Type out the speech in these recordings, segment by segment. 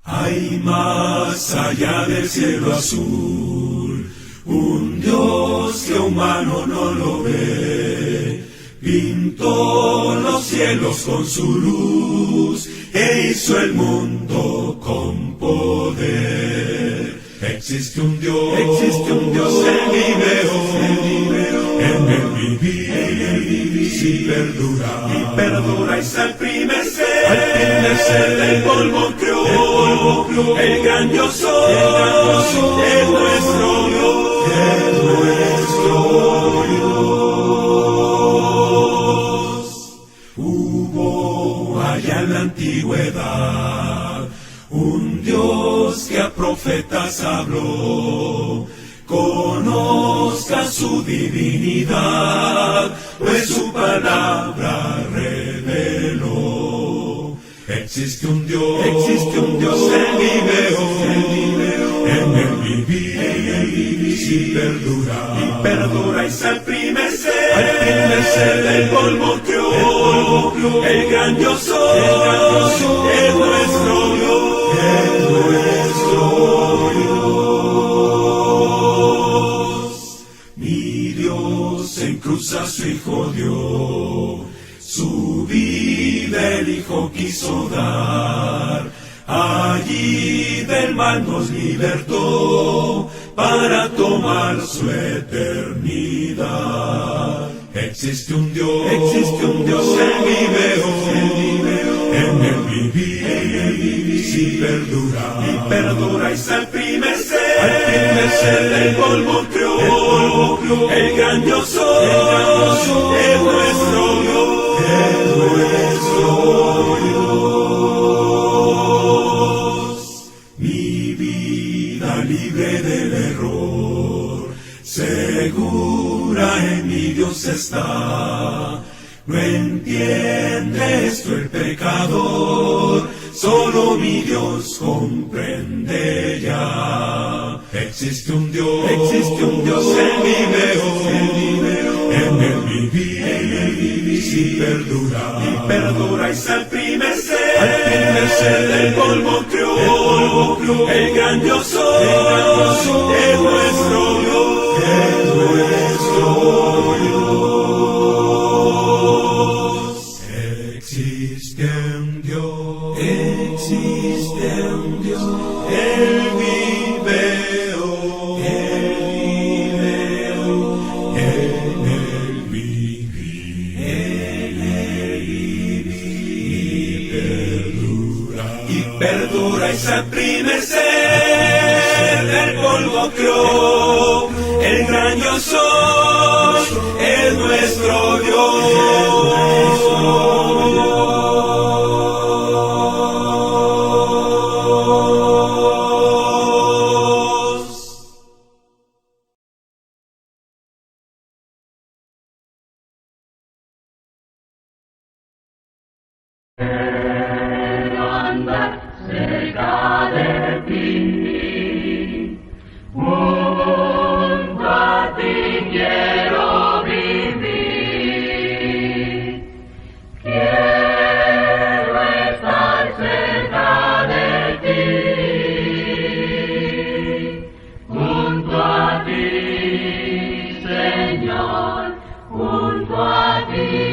Hay más allá del cielo azul, un Dios que humano no lo ve. Pintó los cielos con su luz e hizo el mundo con poder. Existe un Dios en mi veo, en el vivir, si perdura y se al primer ser del polvo creó, el gran yo soy, es nuestro Dios, Hubo allá en la antigüedad un Dios que a profetas habló. Conozca su divinidad, pues su palabra reveló. Existe un Dios en mi veo, en el vivir, si perdura y se al primer ser del polvo creó, el gran yo soy, es nuestro Dios, Mi Dios en cruz a su Hijo dio, su vida el Hijo quiso dar, allí del mal nos libertó, para tomar su eternidad. Existe un Dios en mi veo, en el vivir, si perdura y se al primer ser del polvo creó, el gran yo soy, es nuestro Dios, Mi vida libre del error, segura en mi Dios está. No entiende esto el pecador, solo mi Dios comprende ya. Existe un Dios en mi veo, en el vivir, si perdura y se al primer ser del polvo creó, el gran yo soy, es nuestro Dios, Existe un Dios, Él vive hoy, en el vivir, y perdura y se al primer ser del polvo creó, el gran yo soy, es nuestro Dios. Cerca de ti, junto a ti quiero vivir. Quiero estar cerca de ti, junto a ti, Señor, junto a ti.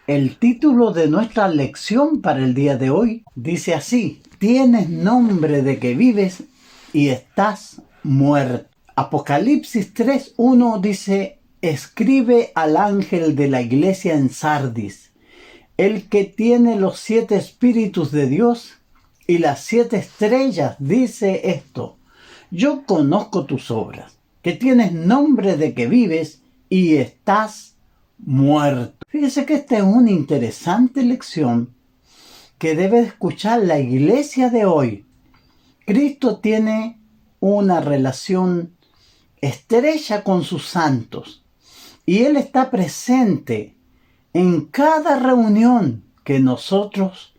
El título de nuestra lección para el día de hoy dice así: tienes nombre de que vives y estás muerto. Apocalipsis 3:1 dice: escribe al ángel de la iglesia en Sardis, el que tiene los 7 espíritus de Dios y las 7 estrellas, dice esto: yo conozco tus obras, que tienes nombre de que vives y estás muerto. Fíjese que esta es una interesante lección que debe escuchar la iglesia de hoy. Cristo tiene una relación estrecha con sus santos y Él está presente en cada reunión que nosotros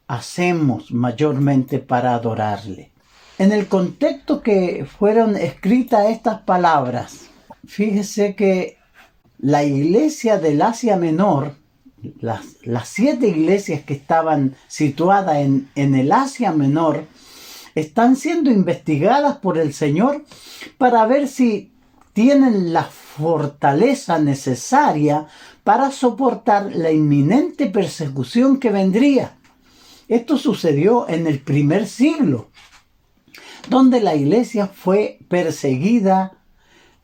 hacemos mayormente para adorarle. En el contexto que fueron escritas estas palabras, fíjese que la iglesia del Asia Menor, las 7 iglesias que estaban situadas en el Asia Menor, están siendo investigadas por el Señor para ver si tienen la fortaleza necesaria para soportar la inminente persecución que vendría. Esto sucedió en el primer siglo, donde la iglesia fue perseguida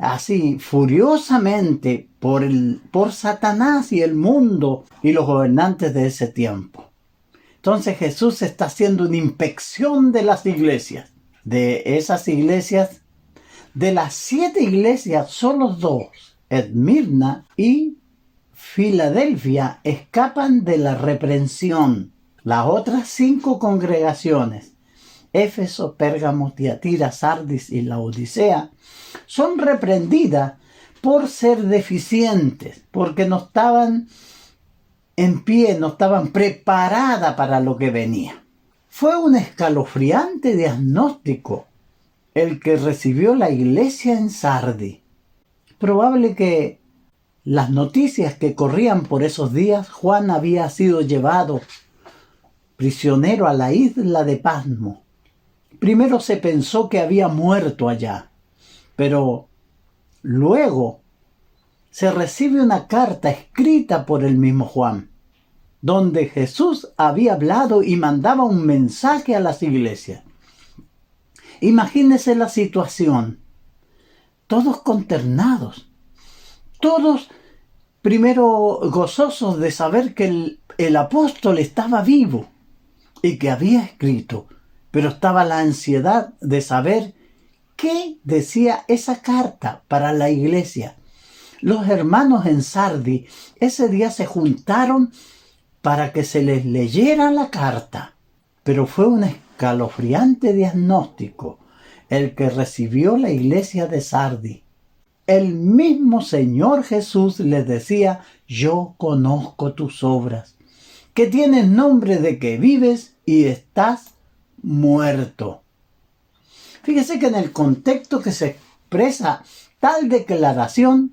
así furiosamente por Satanás y el mundo y los gobernantes de ese tiempo. Entonces Jesús está haciendo una inspección de las iglesias. De esas iglesias, de las 7 iglesias, solo 2, Esmirna y Filadelfia, escapan de la reprensión. Las otras 5 congregaciones, Éfeso, Pérgamo, Tiatira, Sardis y Laodicea, son reprendidas por ser deficientes, porque no estaban en pie, no estaban preparadas para lo que venía. Fue un escalofriante diagnóstico el que recibió la iglesia en Sardi. Probable que las noticias que corrían por esos días, Juan había sido llevado prisionero a la isla de Patmos. Primero se pensó que había muerto allá, pero luego se recibe una carta escrita por el mismo Juan, donde Jesús había hablado y mandaba un mensaje a las iglesias. Imagínense la situación, todos consternados, todos primero gozosos de saber que el apóstol estaba vivo y que había escrito, pero estaba la ansiedad de saber qué decía esa carta para la iglesia. Los hermanos en Sardi ese día se juntaron para que se les leyera la carta, pero fue un escalofriante diagnóstico el que recibió la iglesia de Sardi. El mismo Señor Jesús les decía: yo conozco tus obras, que tienes nombre de que vives y estás muerto. Fíjese que en el contexto que se expresa tal declaración,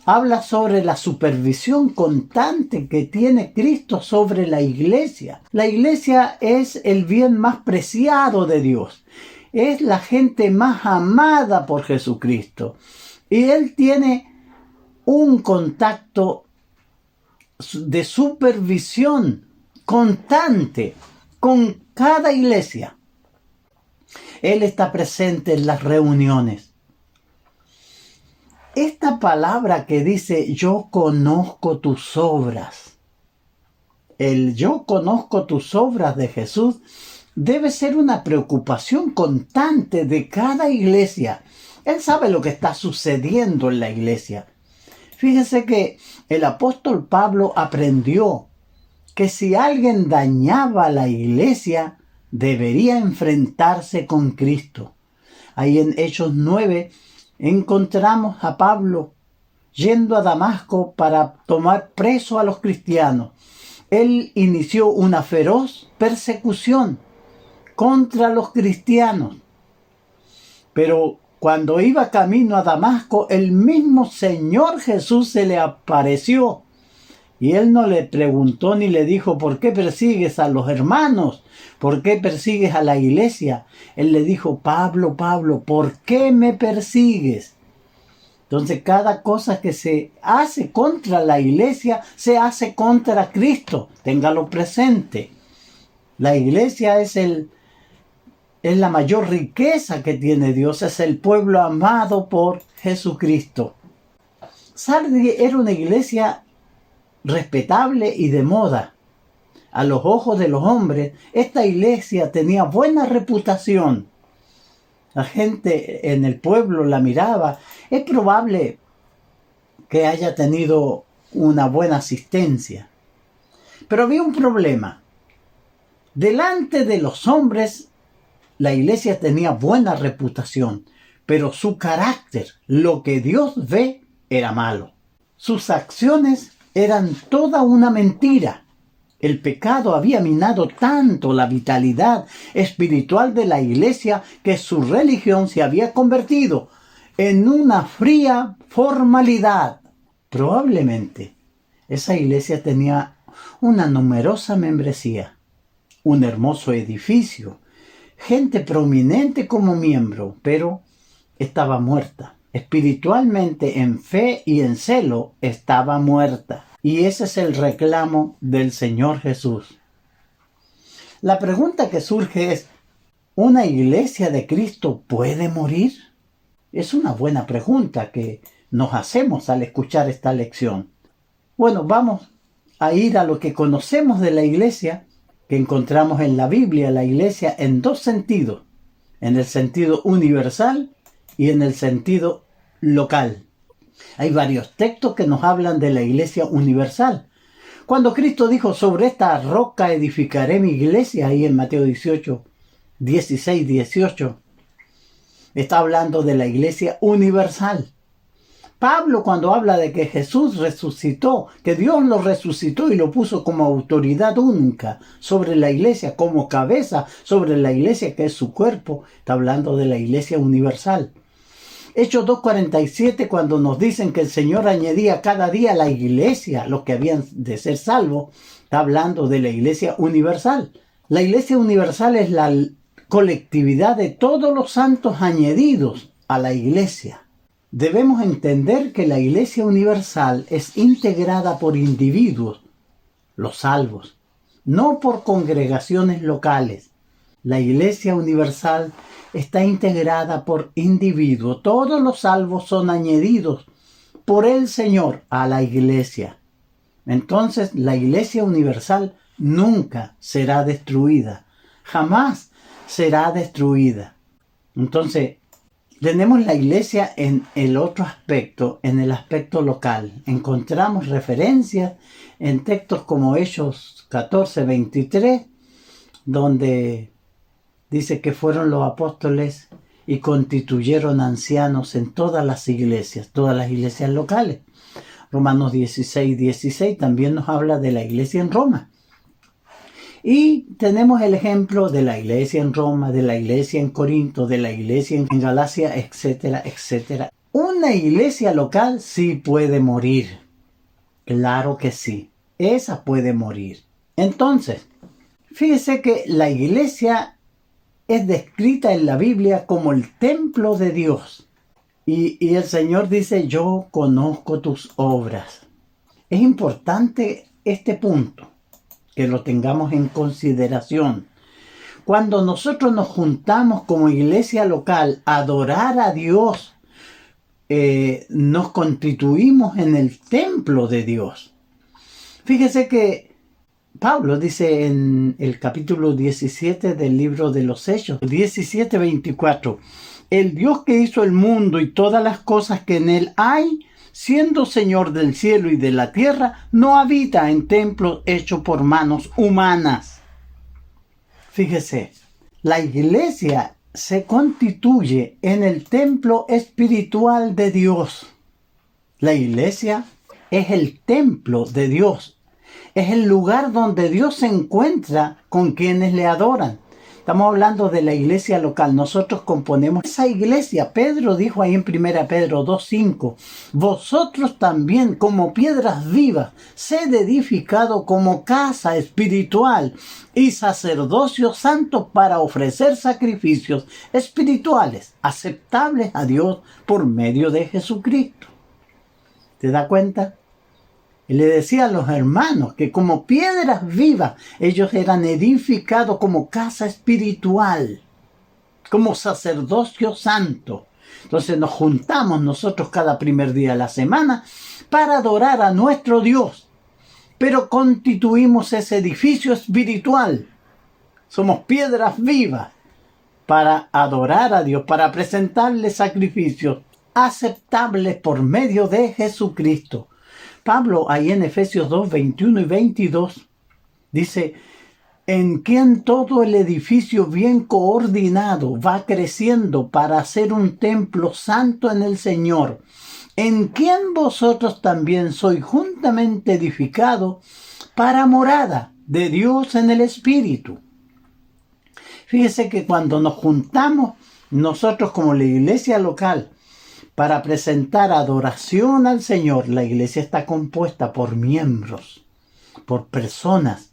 habla sobre la supervisión constante que tiene Cristo sobre la iglesia. La iglesia es el bien más preciado de Dios. Es la gente más amada por Jesucristo. Y Él tiene un contacto de supervisión constante con cada iglesia. Él está presente en las reuniones. Esta palabra que dice yo conozco tus obras, el yo conozco tus obras de Jesús debe ser una preocupación constante de cada iglesia. Él sabe lo que está sucediendo en la iglesia. Fíjese que el apóstol Pablo aprendió que si alguien dañaba a la iglesia, debería enfrentarse con Cristo. Ahí en Hechos 9 encontramos a Pablo yendo a Damasco para tomar preso a los cristianos. Él inició una feroz persecución contra los cristianos. Pero cuando iba camino a Damasco, el mismo Señor Jesús se le apareció. Y él no le preguntó ni le dijo: ¿por qué persigues a los hermanos? ¿Por qué persigues a la iglesia? Él le dijo: Pablo, Pablo, ¿por qué me persigues? Entonces cada cosa que se hace contra la iglesia, se hace contra Cristo. Téngalo presente. La iglesia es la mayor riqueza que tiene Dios, es el pueblo amado por Jesucristo. Sardis era una iglesia respetable y de moda. A los ojos de los hombres, esta iglesia tenía buena reputación. La gente en el pueblo la miraba. Es probable que haya tenido una buena asistencia. Pero había un problema. Delante de los hombres, la iglesia tenía buena reputación, pero su carácter, lo que Dios ve, era malo. Sus acciones eran toda una mentira. El pecado había minado tanto la vitalidad espiritual de la iglesia que su religión se había convertido en una fría formalidad. Probablemente esa iglesia tenía una numerosa membresía, un hermoso edificio, gente prominente como miembro, pero estaba muerta. Espiritualmente, en fe y en celo, estaba muerta. Y ese es el reclamo del Señor Jesús. La pregunta que surge es, ¿una iglesia de Cristo puede morir? Es una buena pregunta que nos hacemos al escuchar esta lección. Bueno, vamos a ir a lo que conocemos de la iglesia, que encontramos en la Biblia, la iglesia en dos sentidos, en el sentido universal y en el sentido local. Hay varios textos que nos hablan de la iglesia universal. Cuando Cristo dijo, sobre esta roca edificaré mi iglesia, ahí en Mateo 18, 16, 18, está hablando de la iglesia universal. Pablo, cuando habla de que Jesús resucitó, que Dios lo resucitó y lo puso como autoridad única sobre la iglesia, como cabeza sobre la iglesia que es su cuerpo, está hablando de la iglesia universal. Hechos 2:47, cuando nos dicen que el Señor añadía cada día a la iglesia los que habían de ser salvos, está hablando de la iglesia universal. La iglesia universal es la colectividad de todos los santos añadidos a la iglesia. Debemos entender que la iglesia universal es integrada por individuos, los salvos, no por congregaciones locales. La iglesia universal está integrada por individuos. Todos los salvos son añadidos por el Señor a la iglesia. Entonces, la iglesia universal nunca será destruida. Jamás será destruida. Entonces, tenemos la iglesia en el otro aspecto, en el aspecto local. Encontramos referencias en textos como Hechos 14:23, donde dice que fueron los apóstoles y constituyeron ancianos en todas las iglesias locales. Romanos 16:16 también nos habla de la iglesia en Roma. Y tenemos el ejemplo de la iglesia en Roma, de la iglesia en Corinto, de la iglesia en Galacia, etcétera, etcétera. Una iglesia local sí puede morir. Claro que sí. Esa puede morir. Entonces, fíjese que la iglesia es descrita en la Biblia como el templo de Dios. Y el Señor dice, yo conozco tus obras. Es importante este punto, que lo tengamos en consideración. Cuando nosotros nos juntamos como iglesia local a adorar a Dios, nos constituimos en el templo de Dios. Fíjese que Pablo dice en el capítulo 17 del libro de los Hechos, 17:24, el Dios que hizo el mundo y todas las cosas que en él hay, siendo Señor del cielo y de la tierra, no habita en templos hechos por manos humanas. Fíjese, la iglesia se constituye en el templo espiritual de Dios. La iglesia es el templo de Dios. Es el lugar donde Dios se encuentra con quienes le adoran. Estamos hablando de la iglesia local. Nosotros componemos esa iglesia. Pedro dijo ahí en 1 Pedro 2:5, vosotros también como piedras vivas, sed edificado como casa espiritual y sacerdocio santo para ofrecer sacrificios espirituales aceptables a Dios por medio de Jesucristo. ¿Te das cuenta? Y le decía a los hermanos que como piedras vivas, ellos eran edificados como casa espiritual, como sacerdocio santo. Entonces nos juntamos nosotros cada primer día de la semana para adorar a nuestro Dios. Pero constituimos ese edificio espiritual. Somos piedras vivas para adorar a Dios, para presentarle sacrificios aceptables por medio de Jesucristo. Pablo, ahí en Efesios 2, 21 y 22, dice, en quien todo el edificio bien coordinado va creciendo para ser un templo santo en el Señor, en quien vosotros también sois juntamente edificados para morada de Dios en el Espíritu. Fíjese que cuando nos juntamos, nosotros como la iglesia local, para presentar adoración al Señor, la iglesia está compuesta por miembros, por personas.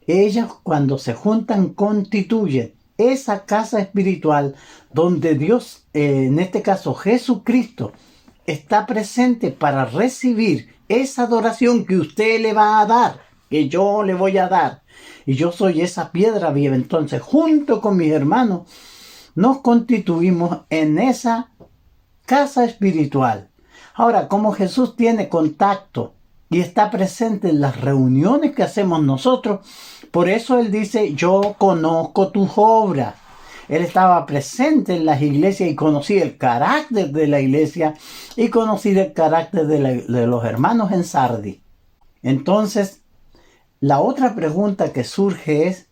Ellas cuando se juntan constituyen esa casa espiritual donde Dios, en este caso Jesucristo, está presente para recibir esa adoración que usted le va a dar, que yo le voy a dar. Y yo soy esa piedra viva. Entonces, junto con mis hermanos, nos constituimos en esa casa espiritual. Ahora, como Jesús tiene contacto y está presente en las reuniones que hacemos nosotros, por eso Él dice, yo conozco tus obras. Él estaba presente en las iglesias y conocía el carácter de la iglesia y conocía el carácter de los hermanos en Sardis. Entonces, la otra pregunta que surge es,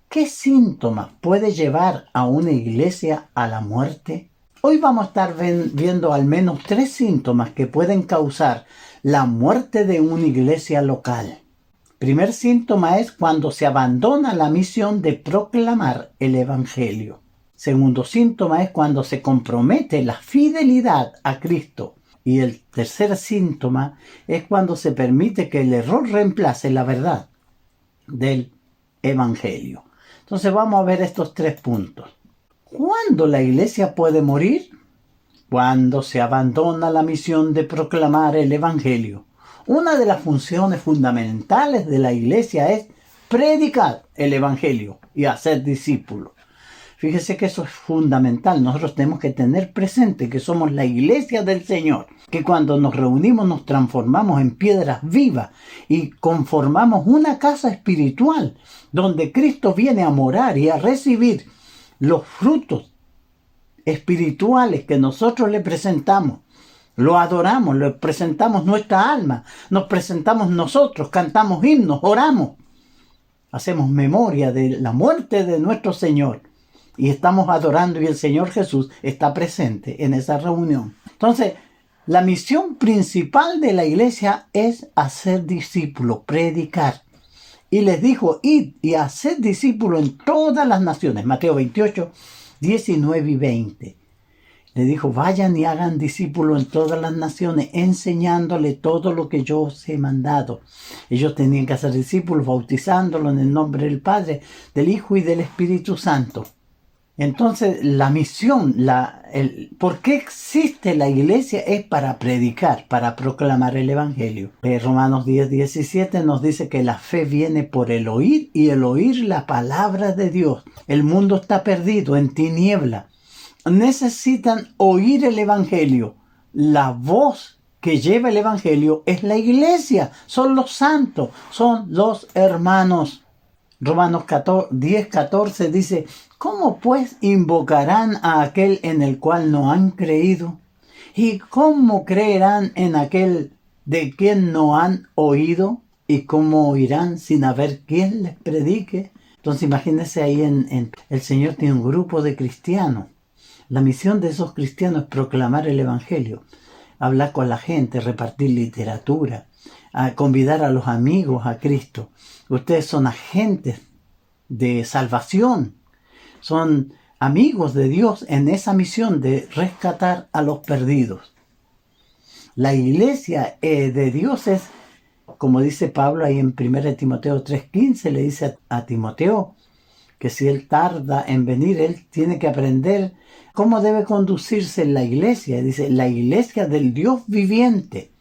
¿qué síntomas puede llevar a una iglesia a la muerte? Hoy vamos a estar viendo al menos 3 síntomas que pueden causar la muerte de una iglesia local. Primer síntoma es cuando se abandona la misión de proclamar el Evangelio. Segundo síntoma es cuando se compromete la fidelidad a Cristo. Y el tercer síntoma es cuando se permite que el error reemplace la verdad del Evangelio. Entonces vamos a ver estos 3 puntos. ¿Cuándo la iglesia puede morir? Cuando se abandona la misión de proclamar el Evangelio. Una de las funciones fundamentales de la iglesia es predicar el Evangelio y hacer discípulos. Fíjese que eso es fundamental. Nosotros tenemos que tener presente que somos la iglesia del Señor, que cuando nos reunimos nos transformamos en piedras vivas y conformamos una casa espiritual donde Cristo viene a morar y a recibir los frutos espirituales que nosotros le presentamos. Lo adoramos, le presentamos nuestra alma, nos presentamos nosotros, cantamos himnos, oramos, hacemos memoria de la muerte de nuestro Señor y estamos adorando y el Señor Jesús está presente en esa reunión. Entonces, la misión principal de la iglesia es hacer discípulos, predicar. Y les dijo, id y haced discípulos en todas las naciones. Mateo 28, 19 y 20. Le dijo, vayan y hagan discípulos en todas las naciones, enseñándole todo lo que yo os he mandado. Ellos tenían que hacer discípulos, bautizándolos en el nombre del Padre, del Hijo y del Espíritu Santo. Entonces, la misión, ¿por qué existe la iglesia? Es para predicar, para proclamar el Evangelio. Romanos 10, 17 nos dice que la fe viene por el oír y el oír la palabra de Dios. El mundo está perdido en tiniebla. Necesitan oír el Evangelio. La voz que lleva el Evangelio es la iglesia, son los santos, son los hermanos. Romanos 10, 14 dice, ¿cómo pues invocarán a aquel en el cual no han creído? ¿Y cómo creerán en aquel de quien no han oído? ¿Y cómo oirán sin haber quien les predique? Entonces imagínense ahí el Señor tiene un grupo de cristianos. La misión de esos cristianos es proclamar el Evangelio, hablar con la gente, repartir literatura, a convidar a los amigos a Cristo. Ustedes son agentes de salvación. son amigos de Dios en esa misión de rescatar a los perdidos. La iglesia de Dios es, como dice Pablo ahí en 1 Timoteo 3:15, le dice a Timoteo que si él tarda en venir, él tiene que aprender cómo debe conducirse en la iglesia. Dice, la iglesia del Dios viviente,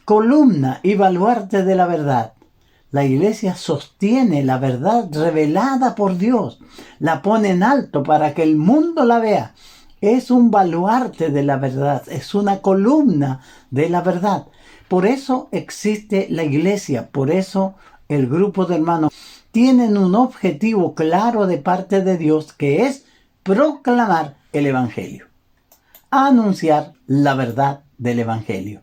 columna y baluarte de la verdad. La iglesia sostiene la verdad revelada por Dios, la pone en alto para que el mundo la vea. Es un baluarte de la verdad, es una columna de la verdad. Por eso existe la iglesia, por eso el grupo de hermanos tienen un objetivo claro de parte de Dios, que es proclamar el Evangelio, anunciar la verdad del Evangelio.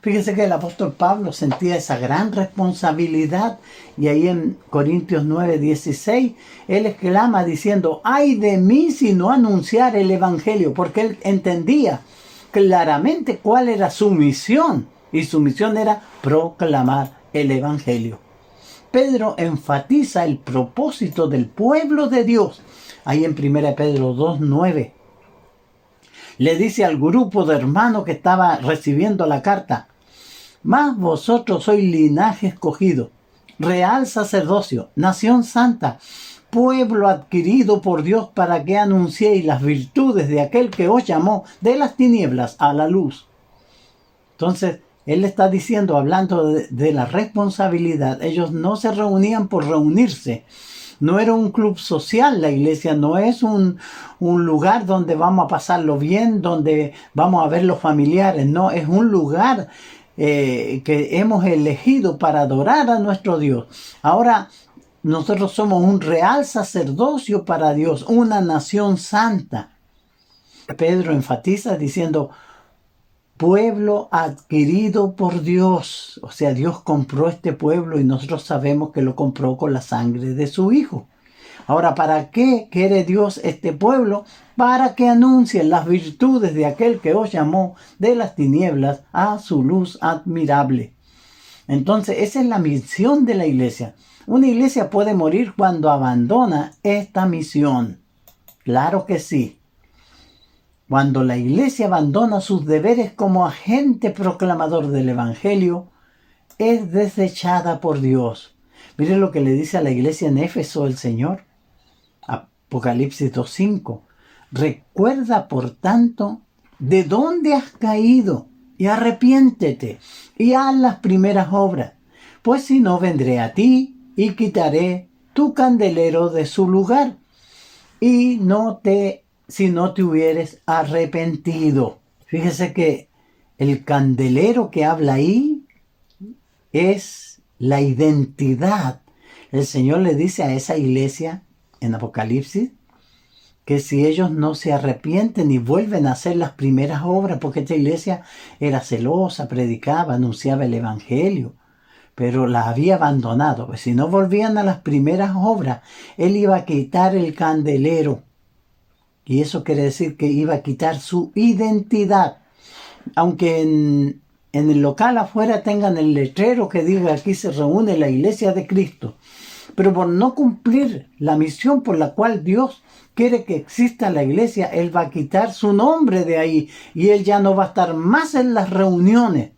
Fíjense que el apóstol Pablo sentía esa gran responsabilidad, y ahí en Corintios 9:16 él exclama diciendo, ¡ay de mí si no anunciar el Evangelio! Porque él entendía claramente cuál era su misión, y su misión era proclamar el Evangelio. Pedro enfatiza el propósito del pueblo de Dios. Ahí en 1 Pedro 2:9 le dice al grupo de hermanos que estaba recibiendo la carta, mas vosotros sois linaje escogido, real sacerdocio, nación santa, pueblo adquirido por Dios, para que anunciéis las virtudes de aquel que os llamó de las tinieblas a la luz. Entonces, él está diciendo, hablando de la responsabilidad, ellos no se reunían por reunirse. No era un club social, la iglesia no es un lugar donde vamos a pasarlo bien, donde vamos a ver los familiares. No, es un lugar que hemos elegido para adorar a nuestro Dios. Ahora, nosotros somos un real sacerdocio para Dios, una nación santa. Pedro enfatiza diciendo, pueblo adquirido por Dios. O sea, Dios compró este pueblo y nosotros sabemos que lo compró con la sangre de su Hijo. Ahora, ¿para qué quiere Dios este pueblo? Para que anuncien las virtudes de aquel que os llamó de las tinieblas a su luz admirable. Entonces, esa es la misión de la iglesia. Una iglesia puede morir cuando abandona esta misión. Claro que sí. Cuando la iglesia abandona sus deberes como agente proclamador del Evangelio, es desechada por Dios. Miren lo que le dice a la iglesia en Éfeso el Señor. Apocalipsis 2:5. Recuerda, por tanto, de dónde has caído, y arrepiéntete, y haz las primeras obras. Pues si no, vendré a ti, y quitaré tu candelero de su lugar, y si no te hubieres arrepentido. Fíjese que el candelero que habla ahí es la identidad. El Señor le dice a esa iglesia en Apocalipsis que si ellos no se arrepienten y vuelven a hacer las primeras obras, porque esta iglesia era celosa, predicaba, anunciaba el Evangelio, pero la había abandonado. Pues si no volvían a las primeras obras, Él iba a quitar el candelero. Y eso quiere decir que iba a quitar su identidad. Aunque en el local afuera tengan el letrero que diga aquí se reúne la iglesia de Cristo, pero por no cumplir la misión por la cual Dios quiere que exista la iglesia, Él va a quitar su nombre de ahí y Él ya no va a estar más en las reuniones.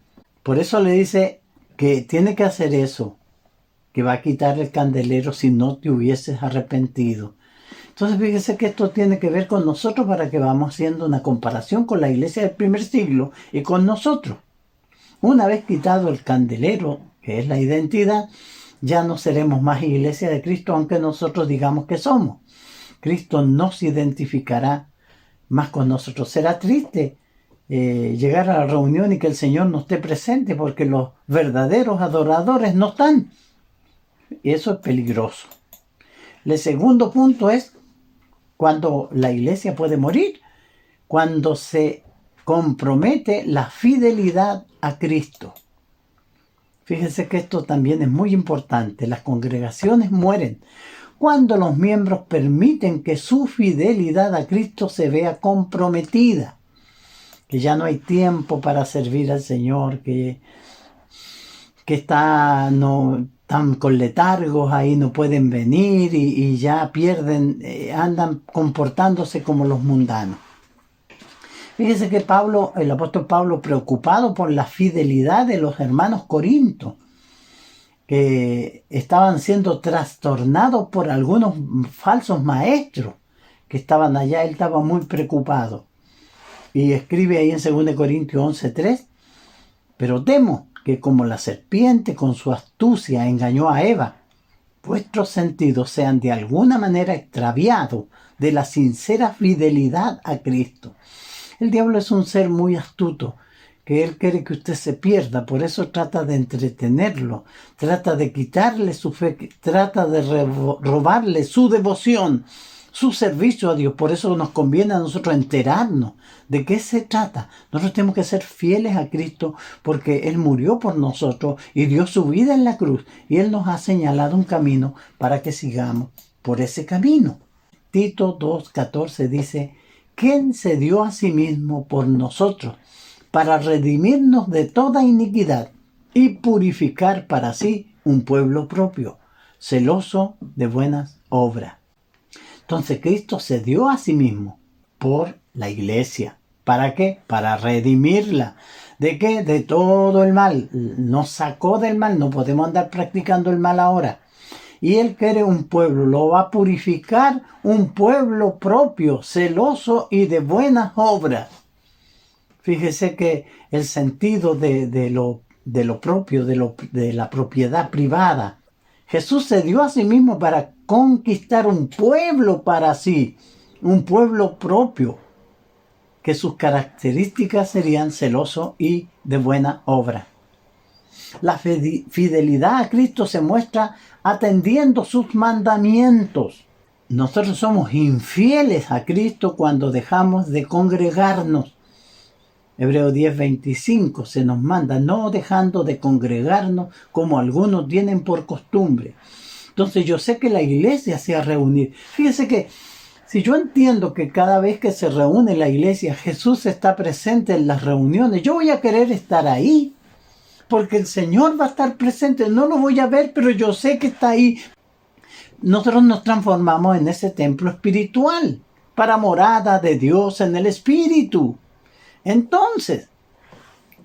Por eso le dice que tiene que hacer eso, que va a quitar el candelero si no te hubieses arrepentido. Entonces fíjese que esto tiene que ver con nosotros, para que vamos haciendo una comparación con la iglesia del primer siglo y con nosotros. Una vez quitado el candelero, que es la identidad, ya no seremos más iglesia de Cristo, aunque nosotros digamos que somos. Cristo no se identificará más con nosotros. Será triste llegar a la reunión y que el Señor no esté presente, porque los verdaderos adoradores no están. Y eso es peligroso. El segundo punto es cuando la iglesia puede morir, cuando se compromete la fidelidad a Cristo. Fíjense que esto también es muy importante. Las congregaciones mueren cuando los miembros permiten que su fidelidad a Cristo se vea comprometida, que ya no hay tiempo para servir al Señor, que están con letargos, ahí no pueden venir y ya pierden, andan comportándose como los mundanos. Fíjese que el apóstol Pablo, preocupado por la fidelidad de los hermanos corintios, que estaban siendo trastornados por algunos falsos maestros que estaban allá, él estaba muy preocupado. Y escribe ahí en 2 Corintios 11:3, pero temo que como la serpiente con su astucia engañó a Eva, vuestros sentidos sean de alguna manera extraviados de la sincera fidelidad a Cristo. El diablo es un ser muy astuto, que él quiere que usted se pierda, por eso trata de entretenerlo, trata de quitarle su fe, trata de robarle su devoción, su servicio a Dios. Por eso nos conviene a nosotros enterarnos de qué se trata. Nosotros tenemos que ser fieles a Cristo porque Él murió por nosotros y dio su vida en la cruz, y Él nos ha señalado un camino para que sigamos por ese camino. Tito 2:14 dice: ¿quién se dio a sí mismo por nosotros para redimirnos de toda iniquidad y purificar para sí un pueblo propio, celoso de buenas obras? Entonces Cristo se dio a sí mismo por la iglesia. ¿Para qué? Para redimirla. ¿De qué? De todo el mal. Nos sacó del mal. No podemos andar practicando el mal ahora. Y Él quiere un pueblo, lo va a purificar, un pueblo propio, celoso y de buenas obras. Fíjese que el sentido de lo propio, de la propiedad privada. Jesús se dio a sí mismo para conquistar un pueblo para sí, un pueblo propio, que sus características serían celoso y de buena obra. La fidelidad a Cristo se muestra atendiendo sus mandamientos. Nosotros somos infieles a Cristo cuando dejamos de congregarnos. Hebreos 10:25 se nos manda, no dejando de congregarnos como algunos tienen por costumbre. Entonces yo sé que la iglesia se ha reunido. Fíjese que si yo entiendo que cada vez que se reúne la iglesia, Jesús está presente en las reuniones, yo voy a querer estar ahí, porque el Señor va a estar presente. No lo voy a ver, pero yo sé que está ahí. Nosotros nos transformamos en ese templo espiritual, para morada de Dios en el Espíritu. Entonces,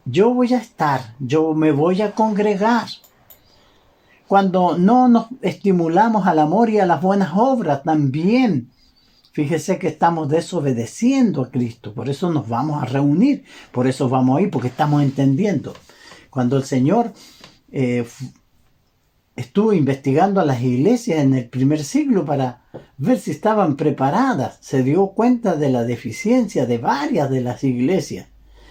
yo voy a estar, yo me voy a congregar. Cuando no nos estimulamos al amor y a las buenas obras también, fíjese que estamos desobedeciendo a Cristo. Por eso nos vamos a reunir, por eso vamos a ir, porque estamos entendiendo. Cuando el Señor estuvo investigando a las iglesias en el primer siglo para ver si estaban preparadas, se dio cuenta de la deficiencia de varias de las iglesias.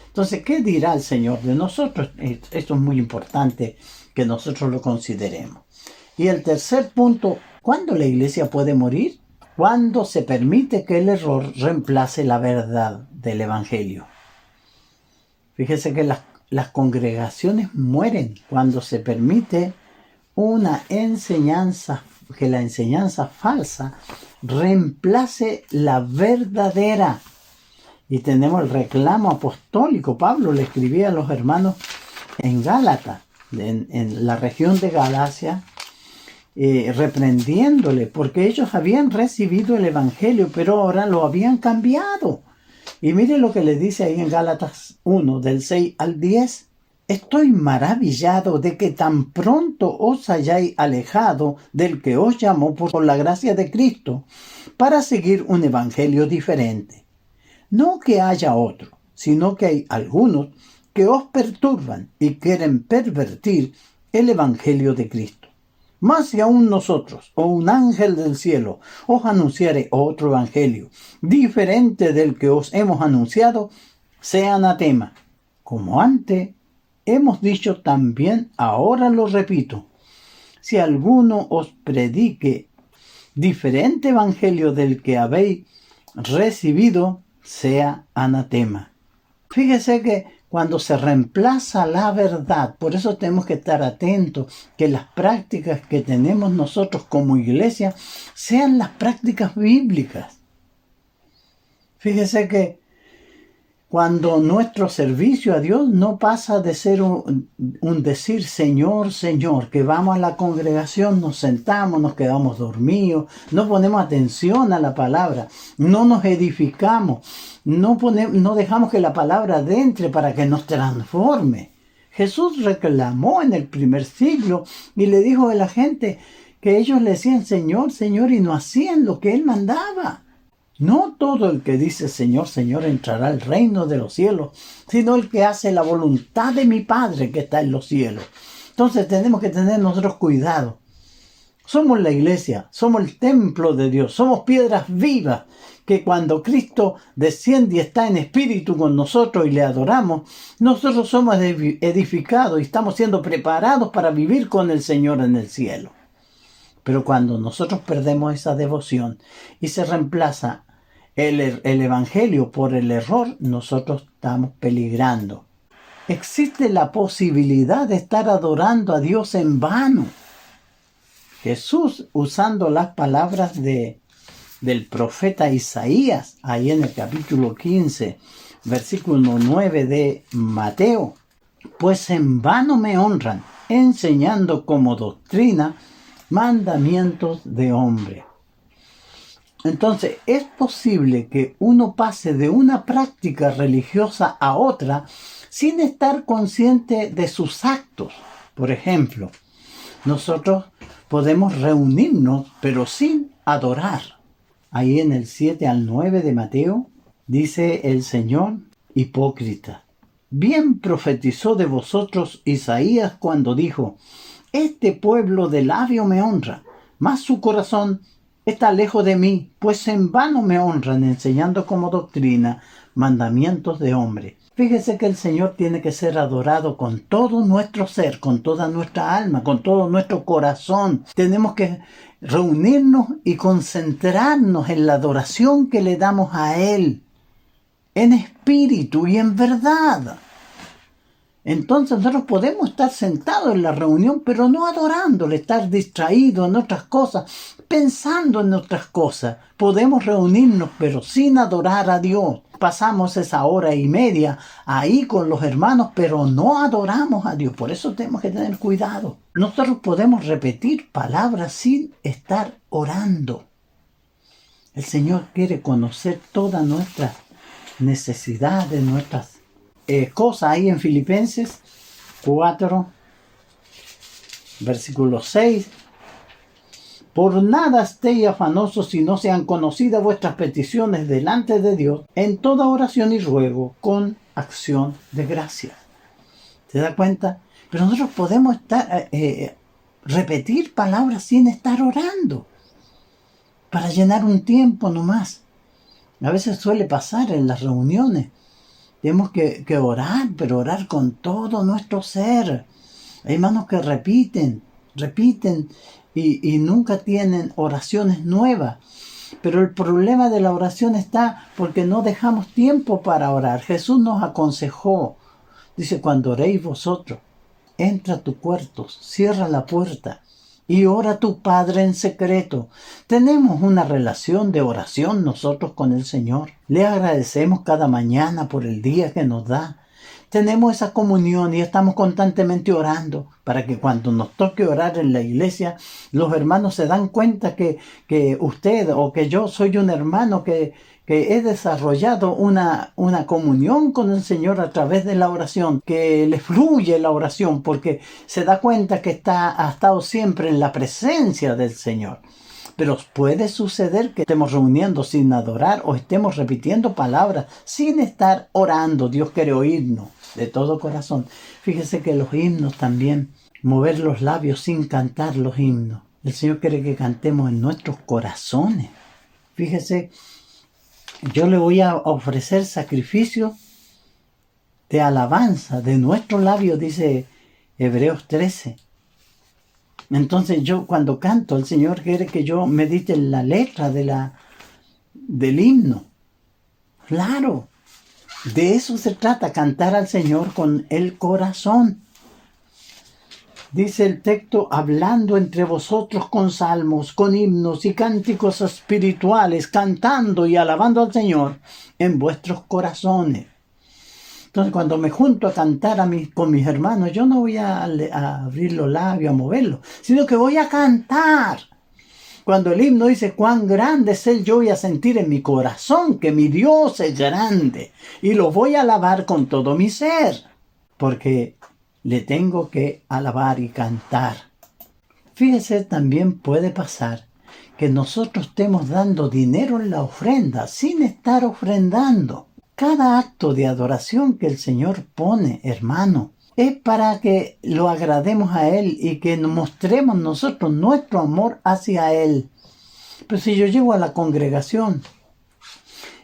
Entonces, ¿qué dirá el Señor de nosotros? Esto es muy importante que nosotros lo consideremos. Y el tercer punto, ¿cuándo la iglesia puede morir? Cuando se permite que el error reemplace la verdad del Evangelio. Fíjese que las congregaciones mueren cuando se permite que la enseñanza falsa reemplace la verdadera. Y tenemos el reclamo apostólico. Pablo le escribía a los hermanos en Gálatas, en la región de Galacia, reprendiéndole, porque ellos habían recibido el Evangelio, pero ahora lo habían cambiado. Y mire lo que le dice ahí en Gálatas 1, del 6 al 10. Estoy maravillado de que tan pronto os hayáis alejado del que os llamó por la gracia de Cristo para seguir un evangelio diferente. No que haya otro, sino que hay algunos que os perturban y quieren pervertir el evangelio de Cristo. Más si aún nosotros, o un ángel del cielo, os anunciare otro evangelio, diferente del que os hemos anunciado, sea anatema. Como antes hemos dicho también, ahora lo repito, si alguno os predique diferente evangelio del que habéis recibido, sea anatema. Fíjese que cuando se reemplaza la verdad, por eso tenemos que estar atentos que las prácticas que tenemos nosotros como iglesia sean las prácticas bíblicas. Fíjese que Cuando nuestro servicio a Dios no pasa de ser un decir Señor, Señor, que vamos a la congregación, nos sentamos, nos quedamos dormidos, no ponemos atención a la palabra, no nos edificamos, no dejamos que la palabra entre para que nos transforme. Jesús reclamó en el primer siglo y le dijo a la gente que ellos le decían Señor, Señor y no hacían lo que Él mandaba. No todo el que dice Señor, Señor entrará al reino de los cielos, sino el que hace la voluntad de mi Padre que está en los cielos. Entonces tenemos que tener nosotros cuidado. Somos la iglesia, somos el templo de Dios, somos piedras vivas que cuando Cristo desciende y está en espíritu con nosotros y le adoramos, nosotros somos edificados y estamos siendo preparados para vivir con el Señor en el cielo. Pero cuando nosotros perdemos esa devoción y se reemplaza el evangelio por el error, nosotros estamos peligrando. Existe la posibilidad de estar adorando a Dios en vano. Jesús, usando las palabras del profeta Isaías, ahí en el capítulo 15, versículo 9 de Mateo, pues en vano me honran, enseñando como doctrina mandamientos de hombre. Entonces, es posible que uno pase de una práctica religiosa a otra sin estar consciente de sus actos. Por ejemplo, nosotros podemos reunirnos, pero sin adorar. Ahí en el 7 al 9 de Mateo, dice el Señor, hipócrita. Bien profetizó de vosotros Isaías cuando dijo, este pueblo de labio me honra, mas su corazón está lejos de mí, pues en vano me honran, enseñando como doctrina mandamientos de hombre. Fíjese que el Señor tiene que ser adorado con todo nuestro ser, con toda nuestra alma, con todo nuestro corazón. Tenemos que reunirnos y concentrarnos en la adoración que le damos a Él, en espíritu y en verdad. Entonces nosotros podemos estar sentados en la reunión, pero no adorándole, estar distraídos en otras cosas, pensando en otras cosas. Podemos reunirnos, pero sin adorar a Dios. Pasamos esa hora y media ahí con los hermanos, pero no adoramos a Dios. Por eso tenemos que tener cuidado. Nosotros podemos repetir palabras sin estar orando. El Señor quiere conocer todas nuestras necesidades, nuestras cosas. Ahí en Filipenses 4, versículo 6. Por nada estéis afanosos si no sean conocidas vuestras peticiones delante de Dios en toda oración y ruego con acción de gracia. ¿Se da cuenta? Pero nosotros podemos repetir palabras sin estar orando, para llenar un tiempo nomás. A veces suele pasar en las reuniones. Tenemos que orar, pero orar con todo nuestro ser. Hay hermanos que repiten y nunca tienen oraciones nuevas. Pero el problema de la oración está porque no dejamos tiempo para orar. Jesús nos aconsejó, dice, cuando oréis vosotros, entra a tu cuarto, cierra la puerta y ora a tu Padre en secreto. Tenemos una relación de oración nosotros con el Señor. Le agradecemos cada mañana por el día que nos da. Tenemos esa comunión y estamos constantemente orando para que cuando nos toque orar en la iglesia, los hermanos se dan cuenta que usted o que yo soy un hermano que he desarrollado una comunión con el Señor a través de la oración, que le fluye la oración porque se da cuenta que ha estado siempre en la presencia del Señor. Pero puede suceder que estemos reuniendo sin adorar o estemos repitiendo palabras sin estar orando. Dios quiere oírnos de todo corazón. Fíjese que los himnos también, mover los labios sin cantar los himnos. El Señor quiere que cantemos en nuestros corazones. Fíjese, yo le voy a ofrecer sacrificio de alabanza de nuestros labios, dice Hebreos 13. Entonces yo cuando canto, el Señor quiere que yo medite en la letra del himno. Claro, de eso se trata, cantar al Señor con el corazón. Dice el texto, hablando entre vosotros con salmos, con himnos y cánticos espirituales, cantando y alabando al Señor en vuestros corazones. Entonces, cuando me junto a cantar con mis hermanos, yo no voy a abrir los labios, a moverlos, sino que voy a cantar. Cuando el himno dice, cuán grande es Él, yo voy a sentir en mi corazón que mi Dios es grande. Y lo voy a alabar con todo mi ser, porque le tengo que alabar y cantar. Fíjese, también puede pasar que nosotros estemos dando dinero en la ofrenda sin estar ofrendando. Cada acto de adoración que el Señor pone, hermano, es para que lo agrademos a Él y que nos mostremos nosotros nuestro amor hacia Él. Pero si yo llego a la congregación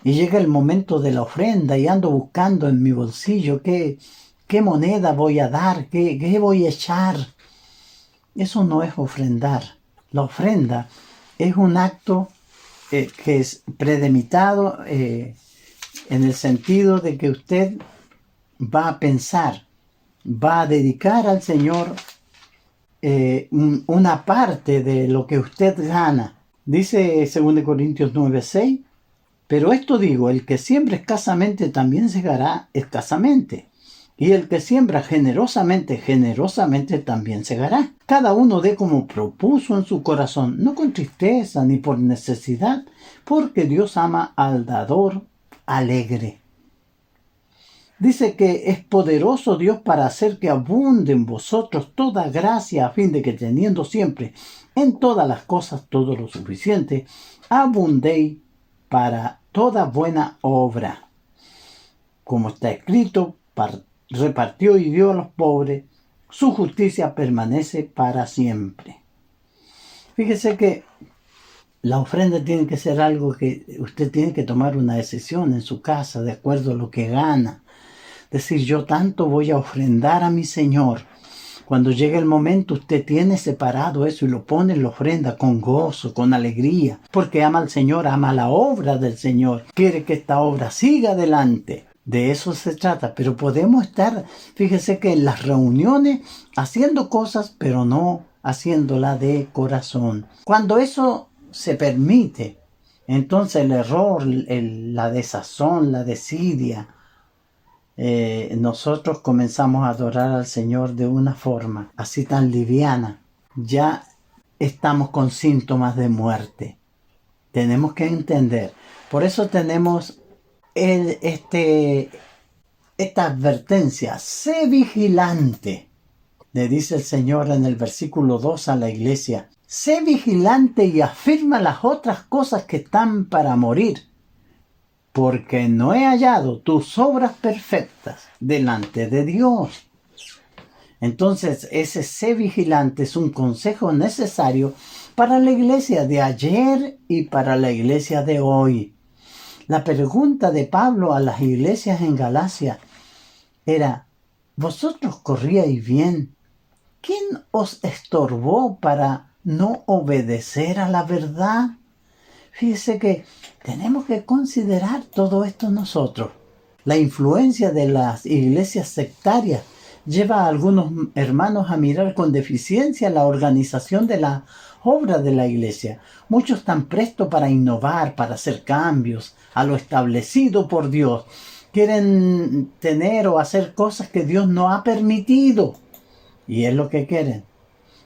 y llega el momento de la ofrenda y ando buscando en mi bolsillo qué moneda voy a dar, qué voy a echar, eso no es ofrendar. La ofrenda es un acto que es premeditado, en el sentido de que usted va a pensar, va a dedicar al Señor una parte de lo que usted gana. Dice 2 Corintios 9:6, pero esto digo, el que siembra escasamente también segará escasamente, y el que siembra generosamente, generosamente también segará. Cada uno dé como propuso en su corazón, no con tristeza ni por necesidad, porque Dios ama al dador alegre. Dice que es poderoso Dios para hacer que abunde en vosotros toda gracia, a fin de que teniendo siempre en todas las cosas todo lo suficiente, abundéis para toda buena obra. Como está escrito, repartió y dio a los pobres, su justicia permanece para siempre. Fíjese que la ofrenda tiene que ser algo que usted tiene que tomar una decisión en su casa de acuerdo a lo que gana. Decir, yo tanto voy a ofrendar a mi Señor. Cuando llegue el momento, usted tiene separado eso y lo pone en la ofrenda con gozo, con alegría, porque ama al Señor, ama la obra del Señor. Quiere que esta obra siga adelante. De eso se trata. Pero podemos estar, fíjese que en las reuniones haciendo cosas, pero no haciéndola de corazón. Cuando eso se permite, entonces el error, la desazón, la desidia, nosotros comenzamos a adorar al Señor de una forma así tan liviana. Ya estamos con síntomas de muerte. Tenemos que entender. Por eso tenemos esta advertencia. Sé vigilante, le dice el Señor en el versículo 2 a la iglesia. Sé vigilante y afirma las otras cosas que están para morir, porque no he hallado tus obras perfectas delante de Dios. Entonces, ese sé vigilante es un consejo necesario para la iglesia de ayer y para la iglesia de hoy. La pregunta de Pablo a las iglesias en Galacia era, ¿vosotros corríais bien? ¿Quién os estorbó para no obedecer a la verdad? Fíjese que tenemos que considerar todo esto nosotros. La influencia de las iglesias sectarias lleva a algunos hermanos a mirar con deficiencia la organización de la obra de la iglesia. Muchos están prestos para innovar, para hacer cambios a lo establecido por Dios. Quieren tener o hacer cosas que Dios no ha permitido. Y es lo que quieren.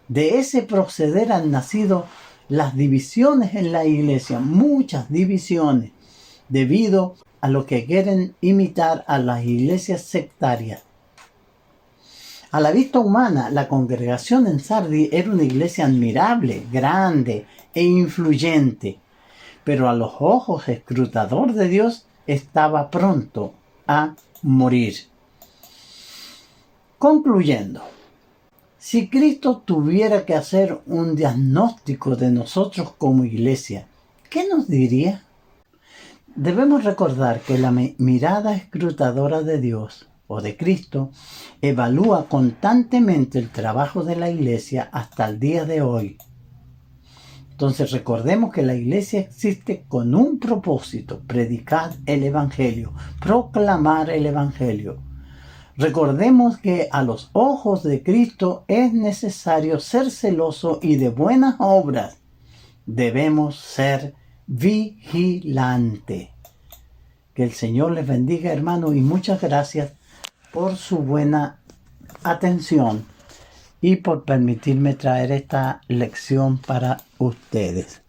De ese proceder han nacido las divisiones en la iglesia, muchas divisiones, debido a lo que quieren imitar a las iglesias sectarias. A la vista humana, la congregación en Sardis era una iglesia admirable, grande e influyente, pero a los ojos escrutador de Dios estaba pronto a morir. Concluyendo, si Cristo tuviera que hacer un diagnóstico de nosotros como iglesia, ¿qué nos diría? Debemos recordar que la mirada escrutadora de Dios o de Cristo evalúa constantemente el trabajo de la iglesia hasta el día de hoy. Entonces recordemos que la iglesia existe con un propósito: predicar el Evangelio, proclamar el Evangelio. Recordemos que a los ojos de Cristo es necesario ser celoso y de buenas obras. Debemos ser vigilantes. Que el Señor les bendiga, hermanos, y muchas gracias por su buena atención y por permitirme traer esta lección para ustedes.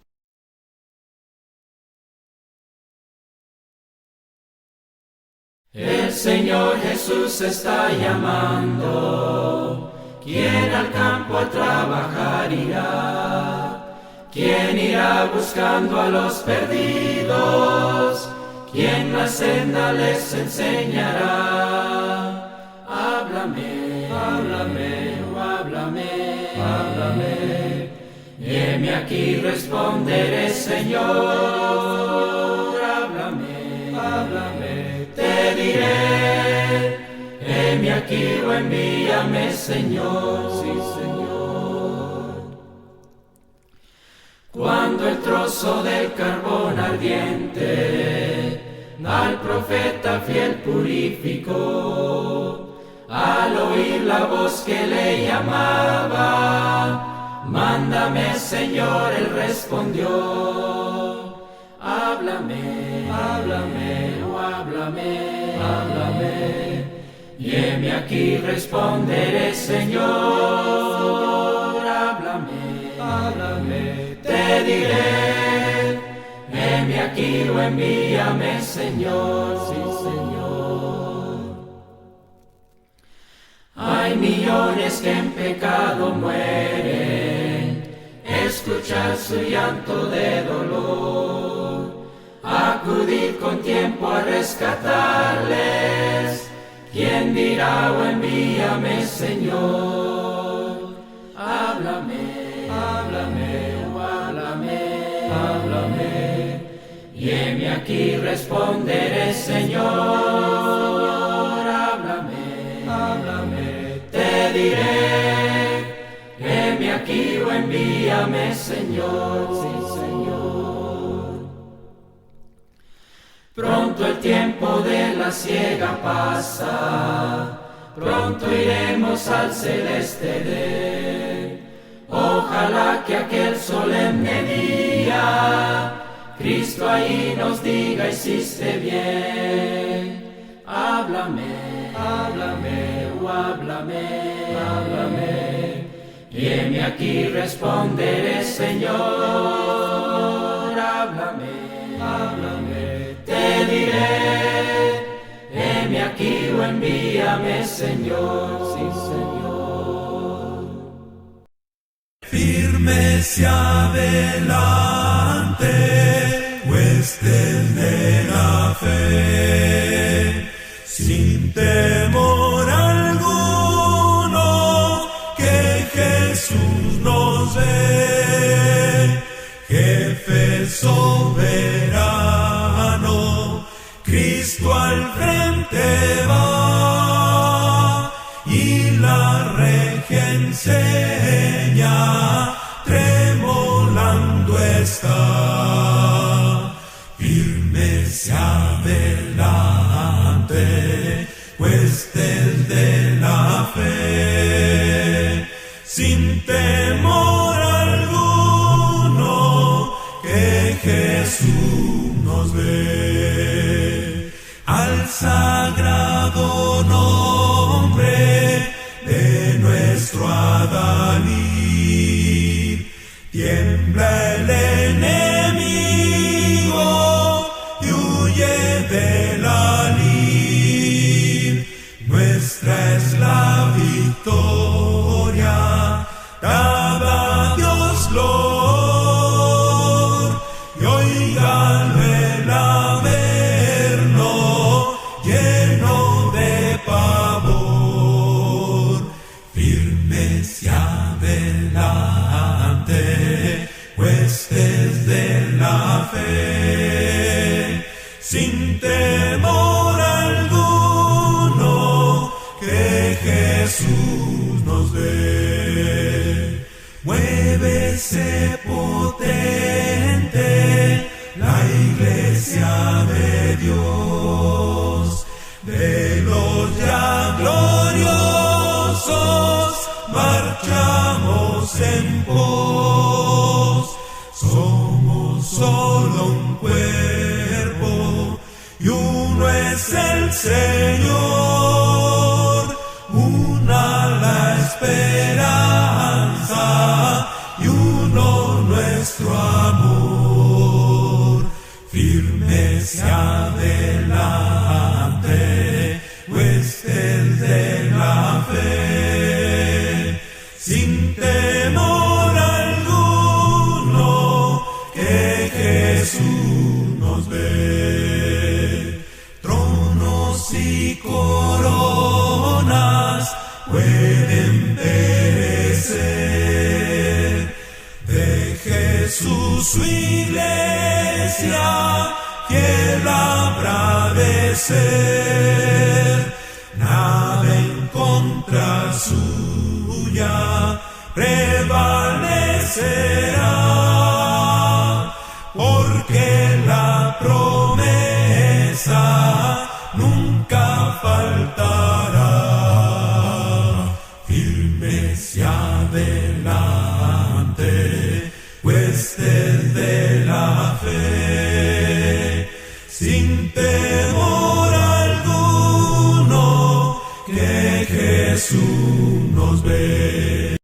El Señor Jesús está llamando. ¿Quién al campo a trabajar irá? ¿Quién irá buscando a los perdidos? ¿Quién la senda les enseñará? Háblame, háblame, oh háblame, háblame. Y heme aquí responderé, Señor. Háblame, háblame, te diré. Heme aquí o envíame, Señor. Sí, Señor. Cuando el trozo del carbón ardiente al profeta fiel purificó, al oír la voz que le llamaba, mándame, Señor, él respondió. Háblame, háblame, oh háblame, háblame. Y heme aquí responderé, Señor. Háblame, háblame, te diré. Heme aquí o envíame, Señor. Sí, Señor. Hay millones que en pecado mueren, escuchar su llanto de dolor, acudid con tiempo a rescatarles. ¿Quién dirá o envíame, Señor? Háblame, háblame, oh háblame, háblame. Y heme aquí responderé, Señor. Háblame, háblame, te diré. Heme aquí o envíame, Señor. Sí, Señor. Pronto el tiempo de la siega pasa, pronto iremos al celeste Edén. Ojalá que aquel solemne día Cristo ahí nos diga, hiciste bien. Háblame, háblame, oh háblame, háblame. Y heme aquí responderé, Señor. Háblame, háblame, te diré. Heme aquí o envíame, Señor. Sí, Señor. Firme hacia adelante, huestes de la fe, sin temor alguno, que Jesús nos ve, jefe soberano, Cristo al frente va, y la regia enseña, tremolando está. Firme hacia adelante, huestes de la fe, sin temor alguno, que Jesús nos ve. Al sagrado nombre de nuestro Adalid, tiembla el enemigo y huye de la lid. Nuestra es la victoria, dada a Dios glor, y oígalo el averno lleno de pavor. Firme hacia adelante, huestes de la fe, sin temor alguno, que Jesús nos ve. Muévese potente la iglesia de Dios, de los ya gloriosos marchamos en pos. Somos solo un cuerpo y uno es el Señor. coronas pueden perecer. De Jesús su iglesia fiel habrá de ser. Nada en contra suya prevalecerá, porque la promesa nunca faltará. Firmes y adelante, huestes de la fe, sin temor alguno, que Jesús nos ve.